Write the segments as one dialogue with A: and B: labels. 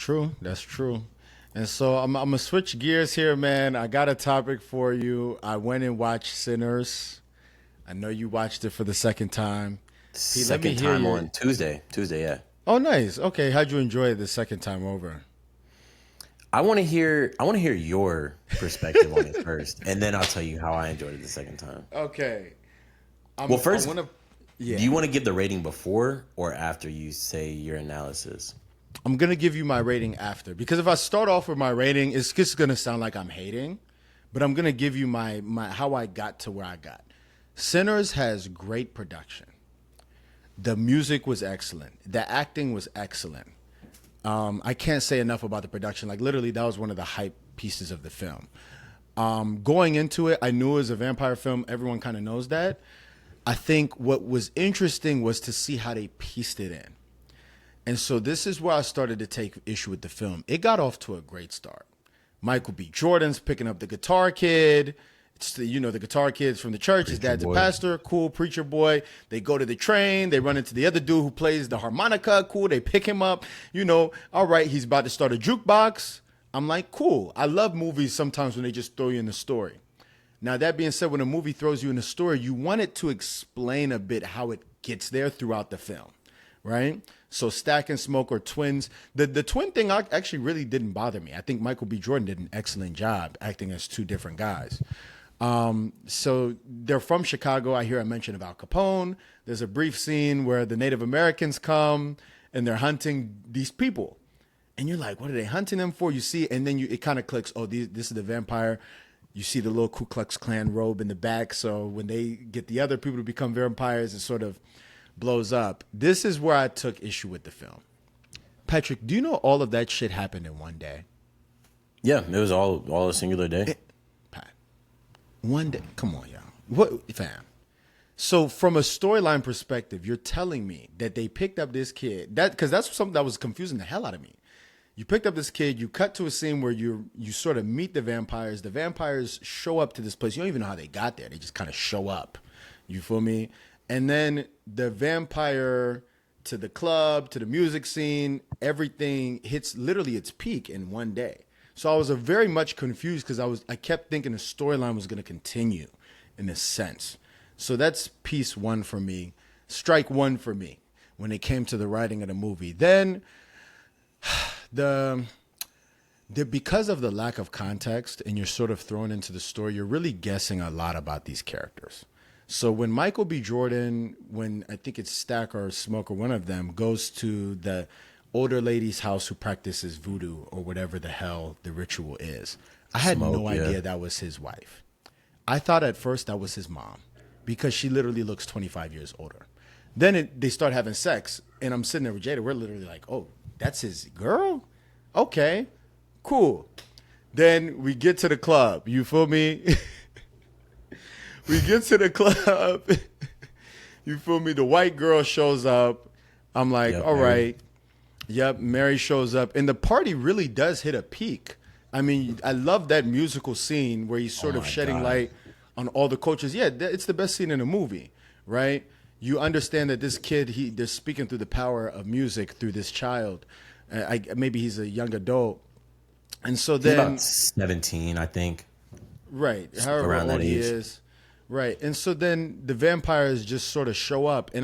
A: true. That's true. And so I'm gonna switch gears here, man. I got a topic for you. I went and watched Sinners. I know you watched it for the second time. Pete, let me
B: Second
A: hear
B: time
A: your.
B: on Tuesday. Tuesday, yeah.
A: Oh, nice. Okay, how'd you enjoy it the second time over?
B: I want to hear your perspective on it first, and then I'll tell you how I enjoyed it the second time.
A: Okay,
B: Well,
A: I
B: first,
A: want to.
B: do
A: Yeah,
B: you want to give the rating before or after you say your analysis?
A: I'm gonna give you my rating after because if I start off with my rating, it's just gonna sound like I'm hating, but I'm gonna give you my how I got to where I got. Sinners has great production. The music was excellent. The acting was excellent. I can't say enough about the production. Like literally, that was one of the hype pieces of the film. Going into it, I knew it was a vampire film. Everyone kind of knows that. I think what was interesting was to see how they pieced it in. And so this is where I started to take issue with the film. It got off to a great start. Michael B. Jordan's picking up the guitar kid. It's the guitar kid's from the church. His
B: Preacher
A: dad's a
B: boy.
A: pastor. Cool preacher boy. They go to the train. They run into the other dude who plays the harmonica. Cool. They pick him up. All right, he's about to start a jukebox. I'm like, cool. I love movies sometimes when they just throw you in the story. Now, that being said, when a movie throws you in a story, you want it to explain a bit how it gets there throughout the film, right? So Stack and Smoke are twins. The twin thing actually really didn't bother me. I think Michael B. Jordan did an excellent job acting as two different guys. So they're from Chicago. I hear I mentioned about Capone. There's a brief scene where the Native Americans come and they're hunting these people. And you're like, what are they hunting them for? You see, and then it kind of clicks, oh, this is the vampire. You see the little Ku Klux Klan robe in the back. So when they get the other people to become vampires, it sort of blows up. This is where I took issue with the film. Patrick, do you know all of that shit happened in one day?
B: Yeah, it was all a singular day.
A: Pat, one day. Come on, y'all. What, fam? So from a storyline perspective, you're telling me that they picked up this kid because that's something that was confusing the hell out of me. You picked up this kid. You cut to a scene where you sort of meet the vampires. The vampires show up to this place. You don't even know how they got there. They just kind of show up. You feel me? And then the vampire to the club, to the music scene, everything hits literally its peak in one day. So I was very much confused because I kept thinking the storyline was going to continue in a sense. So that's piece one for me. Strike one for me when it came to the writing of the movie. Then the because of the lack of context and you're sort of thrown into the story, you're really guessing a lot about these characters. So when Michael B. Jordan, when I think it's Stack or Smoke or one of them, goes to the older lady's house who practices voodoo or whatever the hell the ritual is, I had
B: Smoke,
A: no
B: yeah.
A: idea that was his wife. I thought at first that was his mom because she literally looks 25 years older. Then they start having sex, and I'm sitting there with Jada. We're literally like, oh, that's his girl? Okay, cool. Then we get to the club. You feel me? We get to the club. You feel me? The white girl shows up. I'm like,
B: Yep,
A: all
B: Mary.
A: right. Yep, Mary shows up. And the party really does hit a peak. I mean, I love that musical scene where he's sort
B: Oh
A: of
B: my
A: shedding
B: God.
A: light on all the coaches. Yeah, it's the best scene in the movie, right? You understand that this kid, they're speaking through the power of music through this child. Maybe he's a young adult. And so
B: He's about
A: then
B: 17, I think,
A: right, however
B: around
A: old
B: that
A: he
B: age.
A: is. Right. And so then the vampires just sort of show up. And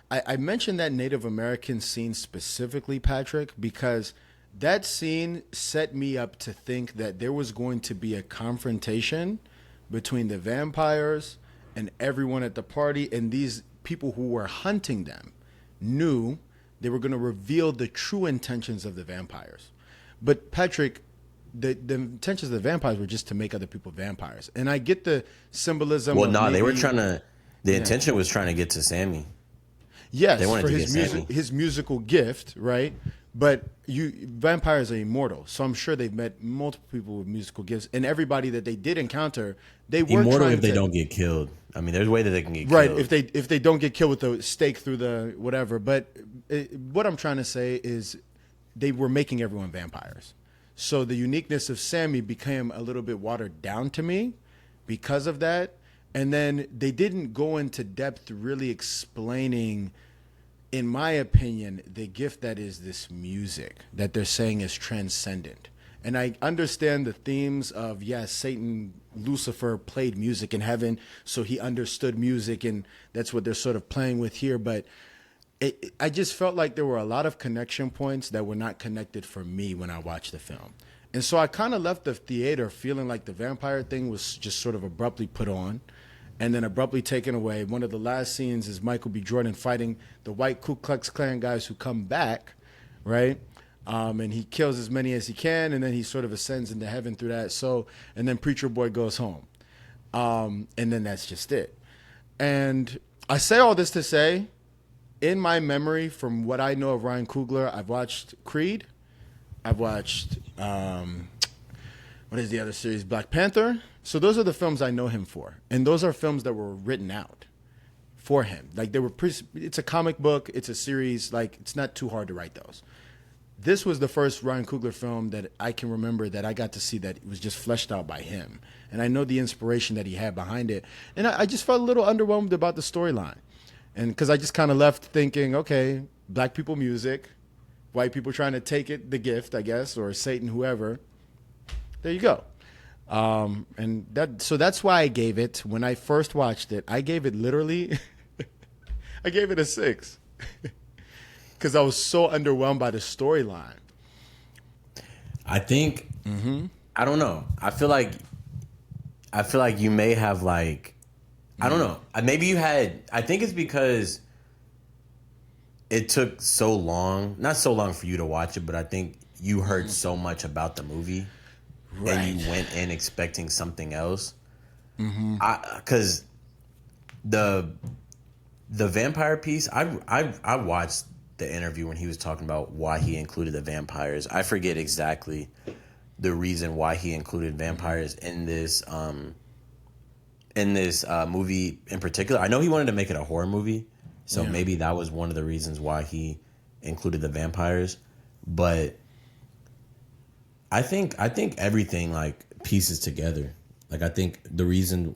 A: I mentioned that Native American scene specifically, Patrick, because that scene set me up to think that there was going to be a confrontation between the vampires and everyone at the party. And these people who were hunting them knew they were going to reveal the true intentions of the vampires. But Patrick, the intentions of the vampires were just to make other people vampires. And I get the symbolism
B: Well,
A: of
B: no, they were
A: maybe
B: trying to. The
A: yeah.
B: intention was trying to get to Sammy. They
A: Yes,
B: wanted
A: for
B: to get Sammy.
A: his musical gift, right? But vampires are immortal, so I'm sure they've met multiple people with musical gifts, and everybody that they did encounter, they were
B: Immortal
A: trying
B: if they
A: to
B: don't get killed. I mean, there's a way that they can get
A: right
B: killed.
A: if they don't get killed with the stake through the whatever. But what I'm trying to say is they were making everyone vampires, so the uniqueness of Sammy became a little bit watered down to me because of that. And then they didn't go into depth really explaining in my opinion, the gift that is this music that they're saying is transcendent. And I understand the themes of, yes, Satan, Lucifer played music in heaven, so he understood music, and that's what they're sort of playing with here. But I just felt like there were a lot of connection points that were not connected for me when I watched the film. And so I kind of left the theater feeling like the vampire thing was just sort of abruptly put on and then abruptly taken away. One of the last scenes is Michael B. Jordan fighting the white Ku Klux Klan guys who come back, right? And he kills as many as he can, and then he sort of ascends into heaven through that. So, and then Preacher Boy goes home. And then that's just it. And I say all this to say, in my memory, from what I know of Ryan Coogler, I've watched Creed. I've watched, what is the other series? Black Panther. So those are the films I know him for. And those are films that were written out for him. Like they were, it's a comic book, it's a series. Like it's not too hard to write those. This was the first Ryan Coogler film that I can remember that I got to see that was just fleshed out by him. And I know the inspiration that he had behind it. And I just felt a little underwhelmed about the storyline. And because I just kind of left thinking, okay, black people music, white people trying to take it, the gift, I guess, or Satan, whoever. There you go. And so that's why I gave it, when I first watched it, I gave it literally, I gave it a 6. Because I was so underwhelmed by the storyline.
B: I think, I don't know. I feel like you may have like, I don't know. Maybe you had, I think it's because it took so long, not so long for you to watch it, but I think you heard so much about the movie. Right. And you went in expecting something else. Because the vampire piece, I watched the interview when he was talking about why he included the vampires. I forget exactly the reason why he included vampires in this movie in particular. I know he wanted to make it a horror movie, so maybe that was one of the reasons why he included the vampires. But I think everything like pieces together. Like I think the reason,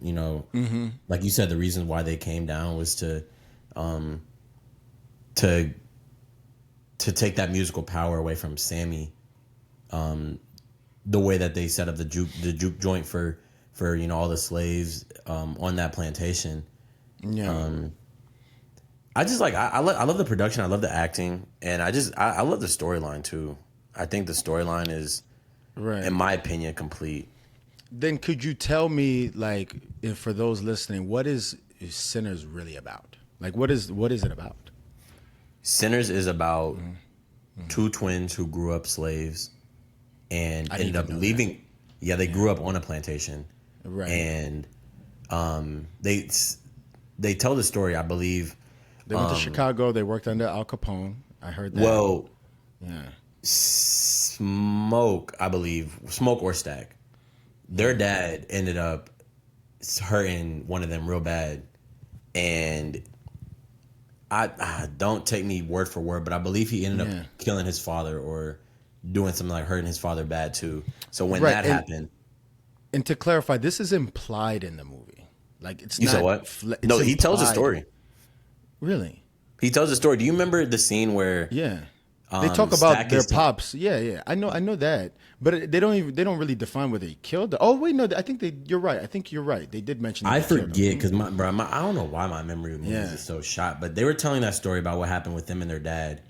B: like you said, the reason why they came down was to take that musical power away from Sammy. The way that they set up the juke joint for all the slaves on that plantation. I just like I love the production, I love the acting, and I love the storyline too. I think the storyline is, right, in my opinion, complete.
A: Then could you tell me, like, if for those listening, what is Sinners really about? Like, what is it about?
B: Sinners is about two twins who grew up slaves and ended up leaving. That. Yeah, they grew up on a plantation, right? And they tell the story. I believe
A: they went to Chicago. They worked under Al Capone. I heard that.
B: Well, yeah, Smoke or Stack. Their dad ended up hurting one of them real bad, and I don't take me word for word, but I believe he ended up killing his father or doing something like hurting his father bad too. So when that happened, and
A: to clarify, this is implied in the movie. Like it's
B: you
A: not.
B: Said what? No, he tells a story.
A: Really?
B: He tells a story. Do you remember the scene where?
A: Yeah. They talk about their pops. Yeah. I know that, but they don't really define whether he killed. Oh wait, no. I think you're right. I think you're right. They did mention.
B: I forget because I don't know why my memory of movies is so shot. But they were telling that story about what happened with them and their dad,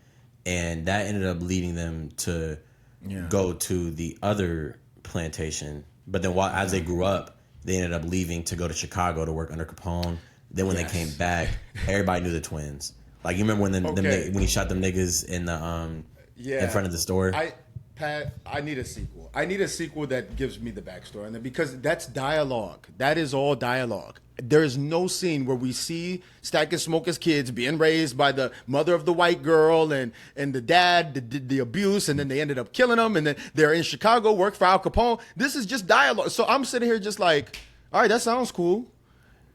B: and that ended up leading them to go to the other plantation. But then as they grew up, they ended up leaving to go to Chicago to work under Capone. Then when they came back, everybody knew the twins. Like you remember when he shot them niggas in the in front of the store.
A: I need a sequel. I need a sequel that gives me the backstory, and because that's dialogue. That is all dialogue. There is no scene where we see Stack and Smoke as kids being raised by the mother of the white girl and the dad did the abuse, and then they ended up killing them, and then they're in Chicago, work for Al Capone. This is just dialogue. So I'm sitting here just like, all right, that sounds cool.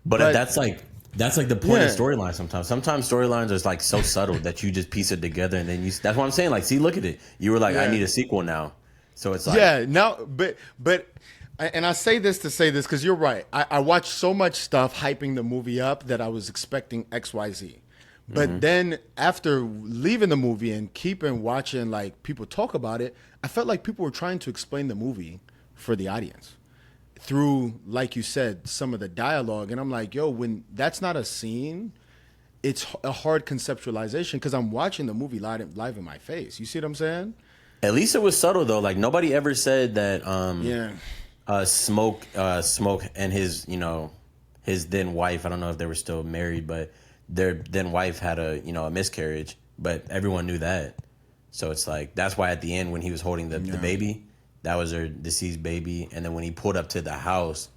B: But that's like the point of storyline sometimes. Sometimes storylines are like so subtle that you just piece it together and then that's what I'm saying. Like, see, look at it. You were like, I need a sequel now. So it's like
A: but and I say this to say this because you're right. I watched so much stuff hyping the movie up that I was expecting XYZ. But then after leaving the movie and keeping watching like people talk about it, I felt like people were trying to explain the movie for the audience through, like you said, some of the dialogue. And I'm like, yo, when that's not a scene, it's a hard conceptualization because I'm watching the movie live in my face. You see what I'm saying?
B: At least it was subtle though. Like nobody ever said that.
A: Yeah.
B: Smoke and his, his then wife. I don't know if they were still married, but their then wife had a miscarriage. But everyone knew that, so it's like that's why at the end when he was holding the baby, that was her deceased baby. And then when he pulled up to the house,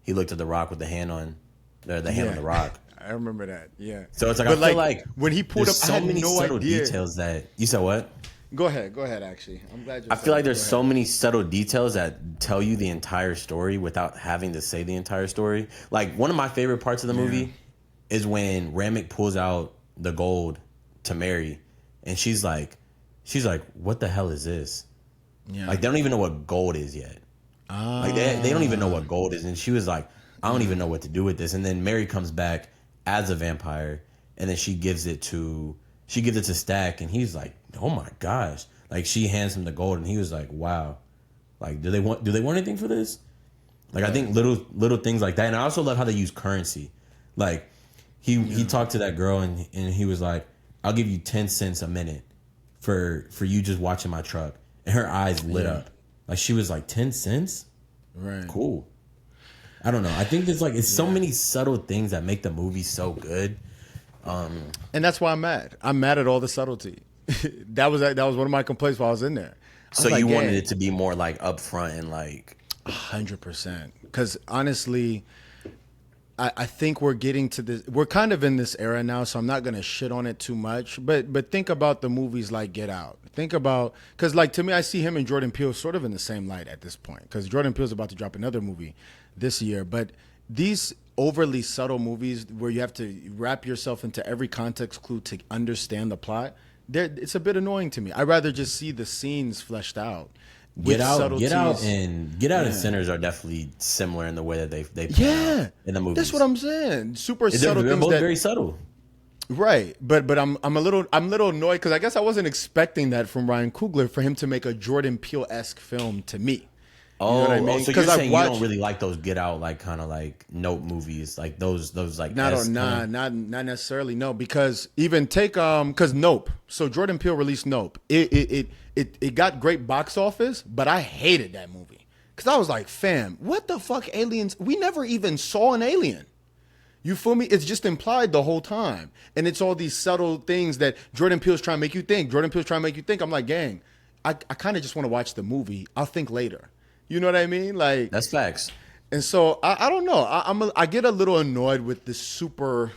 B: he looked at the rock with the hand on, the hand on the rock.
A: I remember that. Yeah.
B: So it's like
A: But
B: I feel like
A: when he pulled up,
B: so
A: I had
B: many
A: no
B: subtle
A: idea.
B: details that you said what.
A: Go ahead. Actually, I'm glad you.
B: I feel like there's so many subtle details that tell you the entire story without having to say the entire story. Like one of my favorite parts of the movie is when Ramek pulls out the gold to Mary, and she's like, "What the hell is this?"
A: Yeah.
B: Like they don't even know what gold is yet. Like they don't even know what gold is, and she was like, "I don't even know what to do with this." And then Mary comes back as a vampire, and then she gives it to Stack, and he's like, "Oh my gosh!" Like she hands him the gold, and he was like, "Wow!" Like, do they want anything for this? Like, I think little things like that, and I also love how they use currency. Like, he talked to that girl, and he was like, "I'll give you 10 cents a minute for you just watching my truck," and her eyes lit up. Like she was like, 10 cents,
A: Right.
B: cool. I don't know. I think it's so many subtle things that make the movie so good.
A: And that's why I'm mad. I'm mad at all the subtlety. that was one of my complaints while I was in there.
B: So you wanted it to be more like upfront and like
A: 100%. Because honestly, I think we're getting to this. We're kind of in this era now, so I'm not gonna shit on it too much. But think about the movies like Get Out. Think about because like to me, I see him and Jordan Peele sort of in the same light at this point. Because Jordan Peele's about to drop another movie this year, but these overly subtle movies where you have to wrap yourself into every context clue to understand the plot, it's a bit annoying to me. I'd rather just see the scenes fleshed out.
B: Get Out and Sinners are definitely similar in the way that they play out in the movies.
A: That's what I'm saying. Super subtle
B: they're
A: things
B: both
A: that
B: very subtle.
A: Right, but I'm a little annoyed because I guess I wasn't expecting that from Ryan Coogler for him to make a Jordan Peele-esque film to me.
B: Oh,
A: you know what I mean?
B: So you're saying you don't really like those Get Out like kind of like Nope movies, like those like
A: not necessarily no, because even take because Nope. So Jordan Peele released Nope. It got great box office, but I hated that movie because I was like, fam, what the fuck, aliens? We never even saw an alien. You feel me? It's just implied the whole time, and it's all these subtle things that Jordan Peele's trying to make you think. I'm like, gang, I kind of just want to watch the movie. I'll think later. You know what I mean? Like
B: that's facts.
A: And so I don't know. I get a little annoyed with the super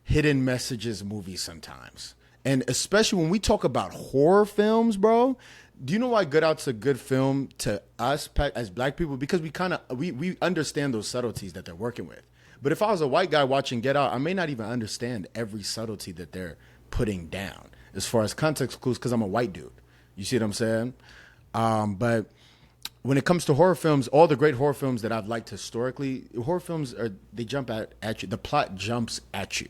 A: hidden messages movies sometimes, and especially when we talk about horror films, bro. Do you know why Get Out's a good film to us as black people? Because we understand those subtleties that they're working with. But if I was a white guy watching Get Out, I may not even understand every subtlety that they're putting down as far as context clues because I'm a white dude. You see what I'm saying? But when it comes to horror films, all the great horror films that I've liked historically, horror films they jump at you. The plot jumps at you.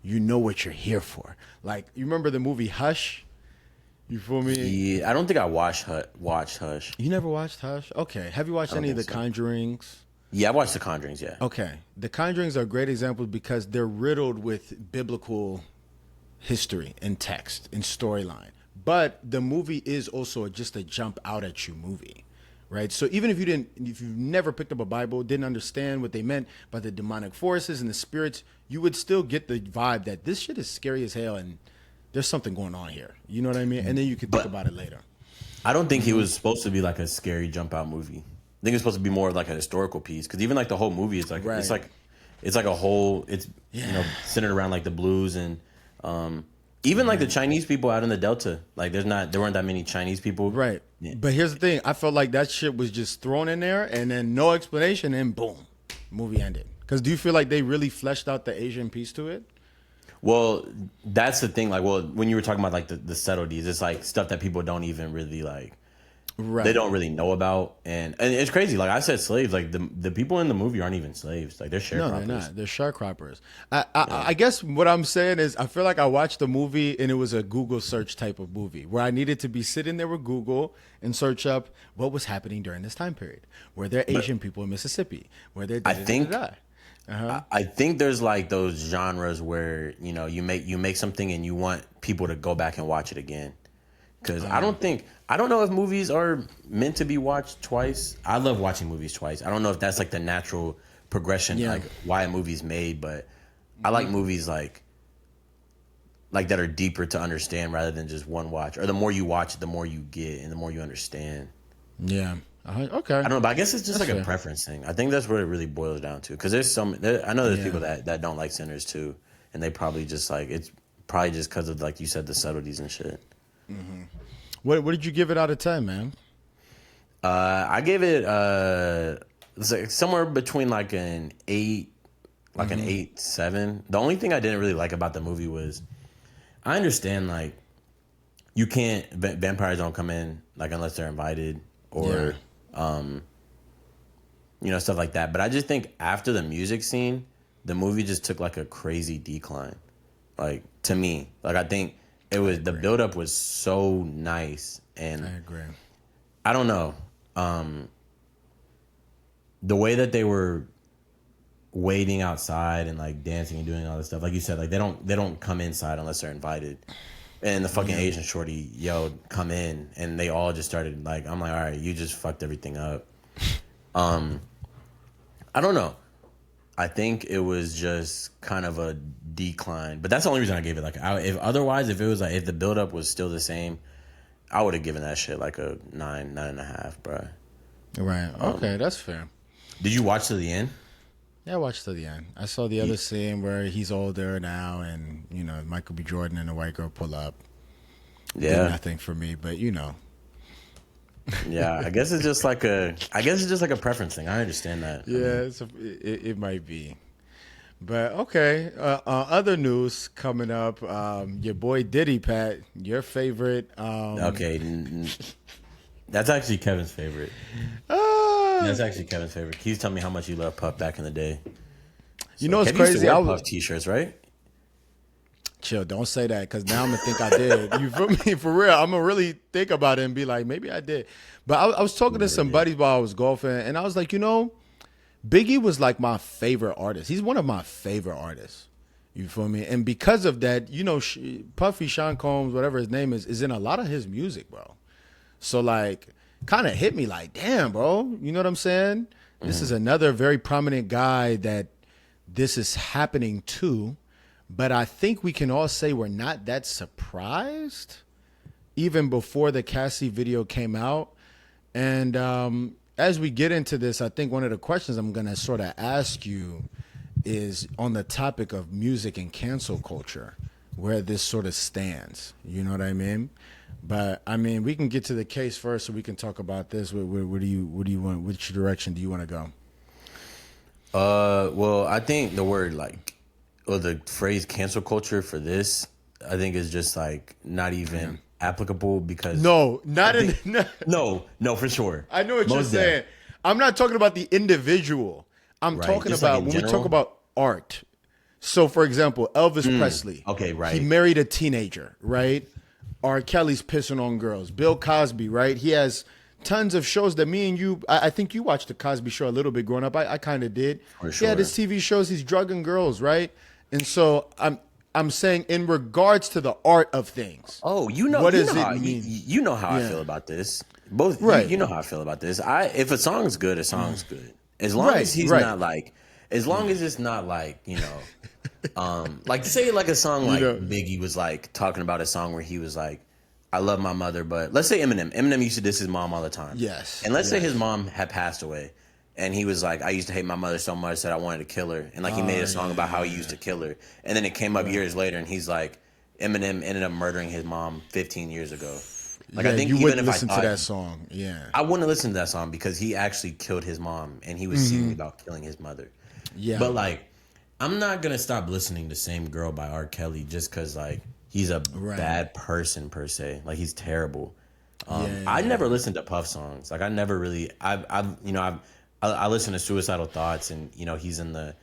A: You know what you're here for. Like, you remember the movie Hush? You feel me?
B: Yeah, I don't think I watched Hush.
A: You never watched Hush? Okay. Have you watched any of The Conjurings?
B: Yeah, I watched The Conjurings, yeah.
A: Okay. The Conjurings are great examples because they're riddled with biblical history and text and storyline. But the movie is also just a jump out at you movie. Right. So even if you've never picked up a Bible, didn't understand what they meant by the demonic forces and the spirits, you would still get the vibe that this shit is scary as hell and there's something going on here. You know what I mean? And then you could think about it later.
B: I don't think he was supposed to be like a scary jump out movie. I think it's supposed to be more of like a historical piece because even like the whole movie is like it's like a whole centered around like the blues and even like the Chinese people out in the Delta, like there weren't that many Chinese people.
A: Right. Yeah. But here's the thing. I felt like that shit was just thrown in there and then no explanation and boom, movie ended. Because do you feel like they really fleshed out the Asian piece to it?
B: Well, that's the thing. Like, when you were talking about like the subtleties, it's like stuff that people don't even really like. they
A: Right.
B: don't really know about, and it's crazy. Like I said, slaves. Like the people in the movie aren't even slaves. Like they're
A: No, they're
B: sharecroppers.
A: not. They're sharecroppers. I guess what I'm saying is I feel like I watched the movie and it was a Google search type of movie where I needed to be sitting there with Google and search up what was happening during this time period. Were there
B: But
A: Asian people in Mississippi? Were there da
B: I
A: da da da
B: think
A: da? Uh-huh.
B: I think there's like those genres where you make something and you want people to go back and watch it again. Because I don't know if movies are meant to be watched twice. I love watching movies twice. I don't know if that's like the natural progression,
A: Yeah.
B: like why a movie's made, but I like movies like that are deeper to understand rather than just one watch. Or the more you watch it, the more you get and the more you understand.
A: Yeah. Okay.
B: I don't know, but I guess it's just
A: That's
B: like a
A: fair.
B: preference thing. I think that's what it really boils down to. Because I know there's
A: Yeah.
B: people that don't like Sinners too, and they probably just like it's probably just because of like you said the subtleties and shit.
A: What did you give it out of 10, man?
B: I gave it it's like somewhere between like an 8, like an 8.7. The only thing I didn't really like about the movie was I understand like you can't vampires don't come in like unless they're invited or stuff like that. But I just think after the music scene, the movie just took like a crazy decline. Like to me, like I think it was the buildup was so nice, and
A: I agree.
B: I don't know the way that they were waiting outside and like dancing and doing all this stuff. Like you said, like they don't come inside unless they're invited. And the fucking Asian shorty yelled, "Come in!" And they all just started like, I'm like, all right, you just fucked everything up. I don't know. I think it was just kind of a decline, but that's the only reason I gave it. Like, if it was like if the buildup was still the same, I would have given that shit like a 9.5, bro.
A: Right. Okay, that's fair.
B: Did you watch to the end?
A: Yeah, I watched to the end. I saw the other scene where he's older now, and Michael B. Jordan and the white girl pull up. Did
B: Yeah,
A: nothing for me, but
B: yeah. I guess it's just like a preference thing. I understand that.
A: yeah, it might be. But okay, other news coming up. Your boy Diddy, Pat, your favorite.
B: Okay, that's actually Kevin's favorite. That's actually Kevin's favorite. He's telling me how much you love Puff back in the day.
A: You know what's
B: Kevin used to
A: crazy?
B: wear Puff t-shirts, right?
A: Chill, don't say that because now I'm gonna think I did. You feel me? For real, I'm gonna really think about it and be like, maybe I did. But I was talking to some buddies while I was golfing, and I was like, Biggie was like my favorite artist. He's one of my favorite artists. You feel me? And because of that, Puffy, Sean Combs, whatever his name is in a lot of his music, bro. So like, kind of hit me like, damn, bro. You know what I'm saying? This is another very prominent guy that this is happening to. But I think we can all say we're not that surprised, even before the Cassie video came out. And as we get into this, I think one of the questions I'm going to sort of ask you is on the topic of music and cancel culture, where this sort of stands. You know what I mean? But I mean, we can get to the case first, so we can talk about this. What do you want? Which direction do you want to go?
B: Well, I think the phrase cancel culture for this, I think is just like not even applicable because
A: No, not in.
B: no, for sure.
A: I know what you're
B: Most
A: saying.
B: def.
A: I'm not talking about the individual. I'm
B: Right,
A: talking
B: just like
A: about
B: in
A: when we
B: general?
A: talk about art. So, for example, Elvis Presley.
B: Okay, right.
A: He married a teenager, right? R. Kelly's pissing on girls. Bill Cosby, right? He has tons of shows that me and you. I think you watched the Cosby Show a little bit growing up. I kind of did.
B: For
A: He had
B: sure.
A: his TV shows. He's drugging girls, right? And so I'm saying in regards to the art of things.
B: Oh,
A: What
B: you
A: does
B: know
A: it
B: how,
A: mean?
B: You know how I
A: Yeah.
B: feel about this. Both,
A: Right.
B: you know how I feel about this. If a song's good, a song's good. As long
A: Right,
B: as he's
A: right.
B: not like, as long as it's not like, like say like a song like Biggie was like talking about a song where he was like, I love my mother, but let's say Eminem. Eminem used to diss his mom all the time.
A: Yes,
B: And let's say
A: yes.
B: his mom had passed away. And he was like, I used to hate my mother so much that I wanted to kill her. And like he made a song about how he used to kill her. And then it came up years later and he's like, Eminem ended up murdering his mom 15 years ago. Like
A: Yeah,
B: I think
A: you
B: even
A: wouldn't
B: if
A: listen
B: I thought,
A: to that song. Yeah.
B: I wouldn't listen to that song because he actually killed his mom and he was singing about killing his mother.
A: Yeah.
B: But like, I'm not gonna stop listening to Same Girl by R. Kelly just because like he's a bad person per se. Like he's terrible. I never listened to Puff songs. Like I never really. I listen to Suicidal Thoughts, and he's in the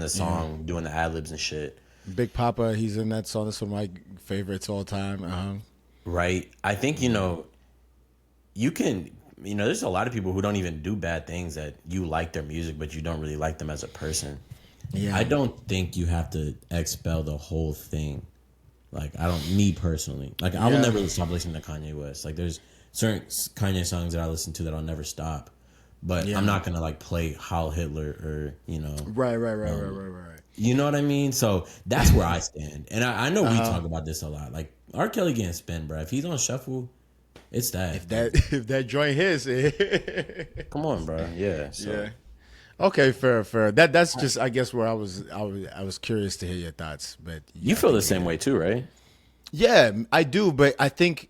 B: song doing the ad libs and shit.
A: Big Papa, he's in that song. That's one of my favorites all time.
B: Right. I think you can. There's a lot of people who don't even do bad things that you like their music, but you don't really like them as a person.
A: Yeah.
B: I don't think you have to expel the whole thing. Like me personally, like I will never stop listening to Kanye West. Like there's certain Kanye songs that I listen to that I'll never stop, but I'm not gonna like play Heil Hitler or
A: Right.
B: You know what I mean? So that's where I stand, and I know we talk about this a lot. Like R. Kelly getting spin, bro. If he's on shuffle, it's that.
A: If that joint hits,
B: come on, bro. Yeah. So.
A: Yeah. Okay, fair. That's just I guess where I was curious to hear your thoughts, but
B: you feel the same way too, right?
A: Yeah, I do, but I think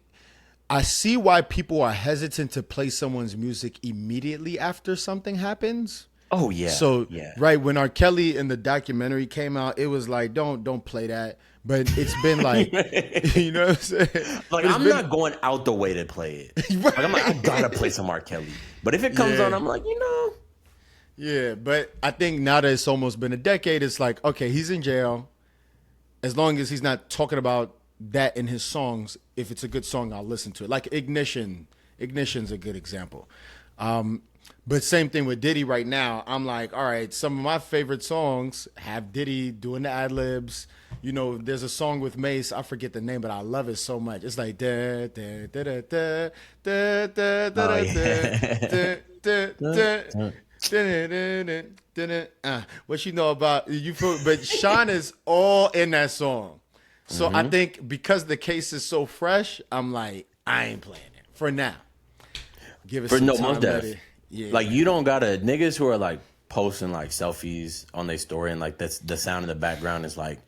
A: I see why people are hesitant to play someone's music immediately after something happens.
B: Oh yeah.
A: So right when R. Kelly in the documentary came out, it was like don't play that. But it's been like, you know what I'm saying?
B: Like I'm not going out the way to play it. Like I'm like I gotta play some R. Kelly, but if it comes on, I'm like
A: Yeah, but I think now that it's almost been a decade, it's like, okay, he's in jail. As long as he's not talking about that in his songs, if it's a good song, I'll listen to it. Like Ignition. Ignition's a good example. But same thing with Diddy right now. I'm like, all right, some of my favorite songs have Diddy doing the ad-libs. There's a song with Mace. I forget the name, but I love it so much. It's like da da da da da da da da da da da. What you know about you feel, but Sean is all in that song. So I think because the case is so fresh, I'm like, I ain't playing it for now. Give it
B: for
A: some
B: no
A: time.
B: most def. Yeah. Like you don't gotta niggas who are like posting like selfies on their story and like that's the sound in the background is like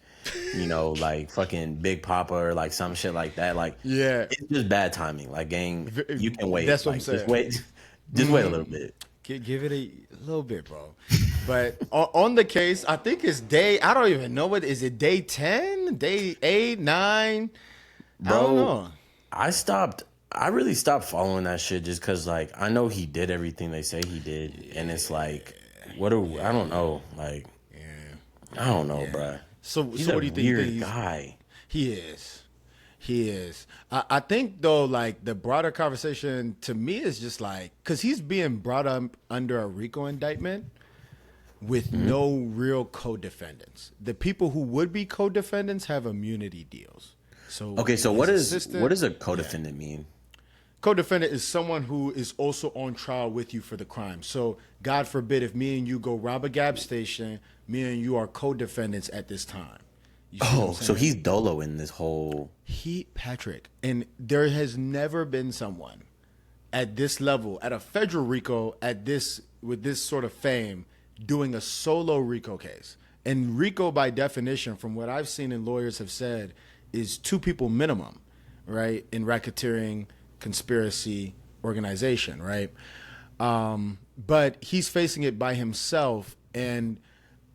B: like fucking Big Papa or like some shit like that. Like it's just bad timing. Like gang, you can wait.
A: That's what
B: like,
A: I'm saying.
B: Just wait a little bit.
A: Give it a little bit, bro. But on the case, I think it's I don't even know what is it. Day 10, day 8, 9.
B: Bro,
A: I don't know.
B: I really stopped following that shit just because like I know he did everything they say he did, and it's like I don't know. Like I don't know, bro.
A: So
B: he's
A: what
B: a
A: do you think?
B: Weird guy.
A: He is. I think though, like the broader conversation to me is just like because he's being brought up under a RICO indictment with no real co-defendants. The people who would be co-defendants have immunity deals. So
B: okay, so what does a co-defendant mean?
A: Co-defendant is someone who is also on trial with you for the crime. So God forbid if me and you go rob a gas station, me and you are co-defendants at this time.
B: So he's Dolo in this whole...
A: Patrick, and there has never been someone at this level, at a federal RICO, with this sort of fame, doing a solo RICO case. And RICO, by definition, from what I've seen and lawyers have said, is 2 people minimum, right? In racketeering, conspiracy, organization, right? But he's facing it by himself, and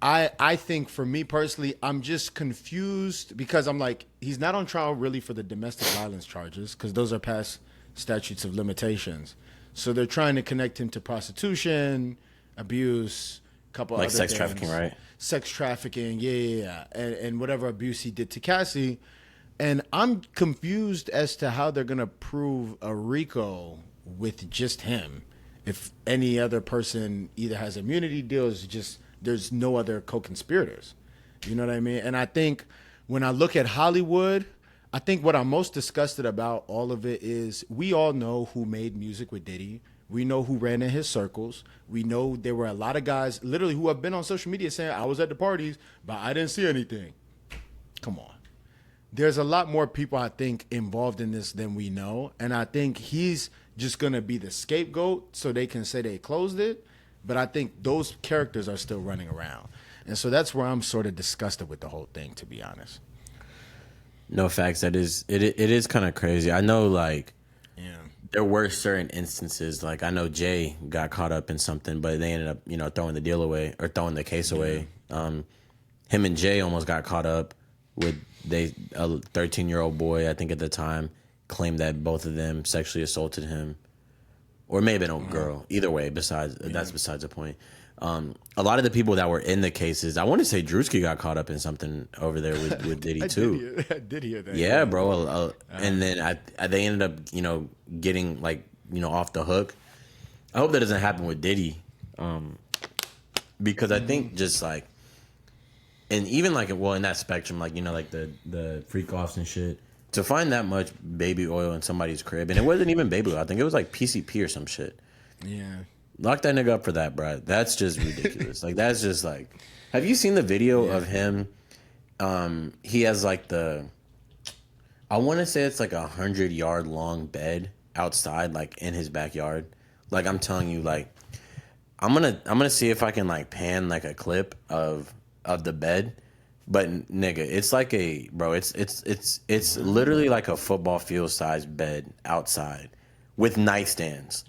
A: I think for me personally, I'm just confused because I'm like, he's not on trial really for the domestic violence charges because those are past statutes of limitations. So they're trying to connect him to prostitution, abuse, a couple
B: like
A: other
B: sex
A: things.
B: trafficking, right?
A: Sex trafficking, yeah. And whatever abuse he did to Cassie. And I'm confused as to how they're going to prove a RICO with just him. If any other person either has immunity deals, just... there's no other co-conspirators. You know what I mean? And I think when I look at Hollywood, I think what I'm most disgusted about all of it is we all know who made music with Diddy. We know who ran in his circles. We know there were a lot of guys literally who have been on social media saying, I was at the parties, but I didn't see anything. Come on. There's a lot more people, I think, involved in this than we know. And I think he's just going to be the scapegoat so they can say they closed it. But I think those characters are still running around. And so that's where I'm sort of disgusted with the whole thing, to be honest.
B: No, facts. It is kind of crazy. I know, like, there were certain instances. Like, I know Jay got caught up in something, but they ended up, throwing the deal away or throwing the case away. Him and Jay almost got caught up with a 13-year-old boy, I think at the time. claimed that both of them sexually assaulted him, or maybe a girl. Either way, that's besides the point. A lot of the people that were in the cases, I want to say Drewski got caught up in something over there with Diddy too.
A: I did hear that.
B: Yeah, bro. And then they ended up, getting off the hook. I hope that doesn't happen with Diddy, because I think just like, and even like, well, in that spectrum, like the freak offs and shit, to find that much baby oil in somebody's crib, and it wasn't even baby oil. I think it was like PCP or some shit.
A: Yeah.
B: Lock that nigga up for that, bro. That's just ridiculous. Like, that's just like, have you seen the video of him? He has like I want to say it's like 100-yard long bed outside, like in his backyard. Like, I'm telling you, like, I'm gonna see if I can like pan like a clip of the bed, but nigga, it's like it's literally like a football field sized bed outside with nightstands.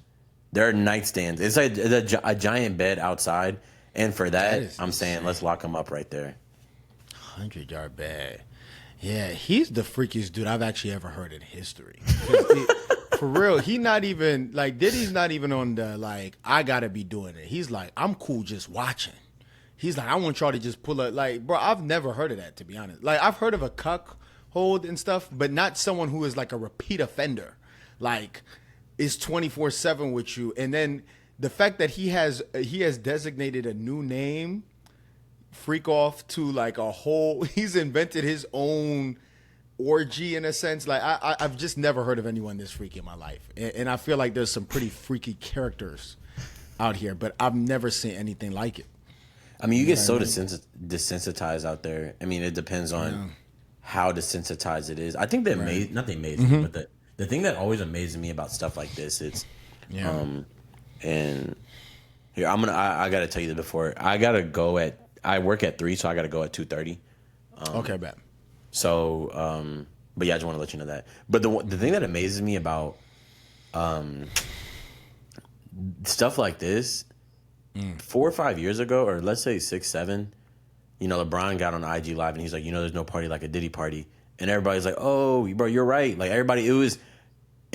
B: There are nightstands. It's like a giant bed outside, and for that I'm saying let's lock him up right there.
A: 100-yard bed. Yeah, he's the freakiest dude I've actually ever heard in history. For real, he not even like Diddy's not even on the like I gotta be doing it. He's like, I'm cool just watching. He's like, I want y'all to just pull up. Like, bro, I've never heard of that, to be honest. Like, I've heard of a cuck hold and stuff, but not someone who is like a repeat offender. Like, is 24/7 with you. And then the fact that he has designated a new name, freak off, to like a whole, he's invented his own orgy in a sense. Like, I've just never heard of anyone this freaky in my life. And I feel like there's some pretty freaky characters out here, but I've never seen anything like it.
B: I mean, you get so desensitized out there. I mean, it depends on how desensitized it is. I think that nothing amazing, but the thing that always amazes me about stuff like this, it's, and here I gotta tell you that before I work at 3, so I gotta go at 2:30.
A: Okay, bet.
B: So, but yeah, I just want to let you know that. But the thing that amazes me about stuff like this, 4 or 5 years ago, or let's say 6, 7, LeBron got on IG Live and he's like, there's no party like a Diddy party, and everybody's like, oh, bro, you're right. Like, everybody, it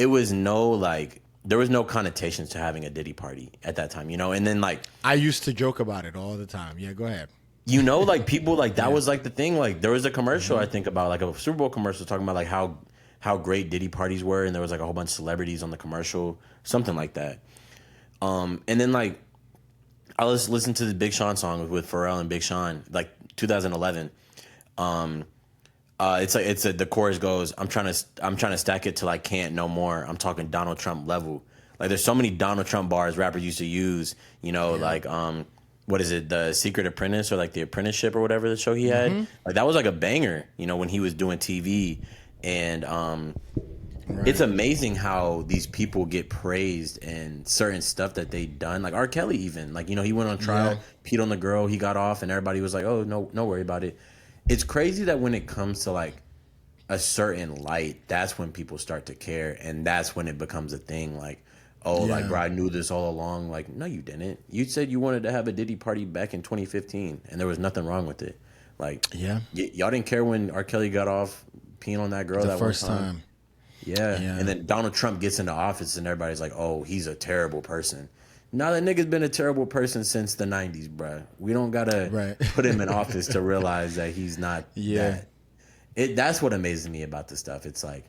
B: was no like. There was no connotations to having a Diddy party at that time, and then like
A: I used to joke about it all the time. Yeah, go ahead.
B: Like people like that was like the thing. Like, there was a commercial I think about, like a Super Bowl commercial talking about like how great Diddy parties were, and there was like a whole bunch of celebrities on the commercial, something like that. And then like I was listening to the Big Sean song with Pharrell and Big Sean, like 2011. The chorus goes, I'm trying to stack it till I can't no more. I'm talking Donald Trump level. Like, there's so many Donald Trump bars rappers used to use, like what is it, The Secret Apprentice, or like The Apprenticeship or whatever the show he had. Like, that was like a banger, when he was doing TV. And it's amazing how these people get praised and certain stuff that they done. Like R. Kelly even, like, he went on trial, peed on the girl, he got off, and everybody was like, oh, no worry about it. It's crazy that when it comes to like a certain light, that's when people start to care, and that's when it becomes a thing. Like, like, bro, I knew this all along. Like, no, you didn't. You said you wanted to have a Diddy party back in 2015, and there was nothing wrong with it. Like, y'all didn't care when R. Kelly got off peeing on that girl
A: the
B: that
A: first
B: one
A: time.
B: Yeah, and then Donald Trump gets into office, and everybody's like, oh, he's a terrible person. Now that nigga's been a terrible person since the 90s, bro. We don't gotta put him in office to realize that he's not that. That's what amazes me about this stuff. It's like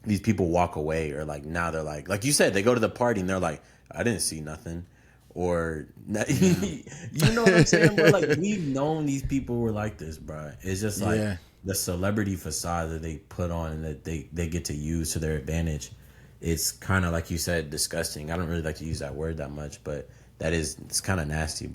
B: these people walk away, or like now they're like you said, they go to the party and they're like, I didn't see nothing. Or you know what I'm saying? Bro? Like, we've known these people were like this, bro. It's just like the celebrity facade that they put on and that they get to use to their advantage. It's kind of, like you said, disgusting. I don't really like to use that word that much, but it's kind of nasty,